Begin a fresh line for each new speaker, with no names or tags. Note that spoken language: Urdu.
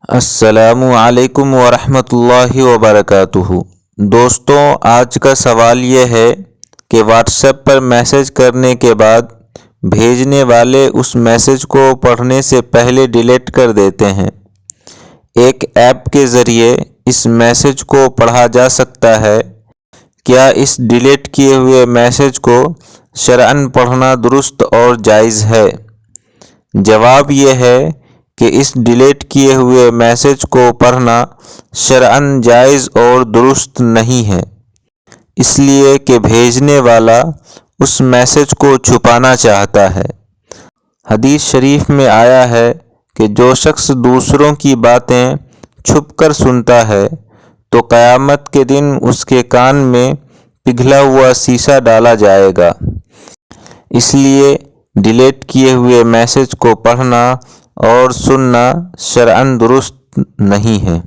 السلام علیکم ورحمۃ اللہ وبرکاتہ۔ دوستوں، آج کا سوال یہ ہے کہ واٹس ایپ پر میسج کرنے کے بعد بھیجنے والے اس میسج کو پڑھنے سے پہلے ڈیلیٹ کر دیتے ہیں۔ ایک ایپ کے ذریعے اس میسج کو پڑھا جا سکتا ہے۔ کیا اس ڈیلیٹ کیے ہوئے میسج کو شرعاً پڑھنا درست اور جائز ہے؟ جواب یہ ہے کہ اس ڈیلیٹ کیے ہوئے میسج کو پڑھنا شرعاً جائز اور درست نہیں ہے، اس لیے کہ بھیجنے والا اس میسج کو چھپانا چاہتا ہے۔ حدیث شریف میں آیا ہے کہ جو شخص دوسروں کی باتیں چھپ کر سنتا ہے تو قیامت کے دن اس کے کان میں پگھلا ہوا سیسا ڈالا جائے گا۔ اس لیے ڈیلیٹ کیے ہوئے میسج کو پڑھنا اور سننا شرعاً درست نہیں ہے۔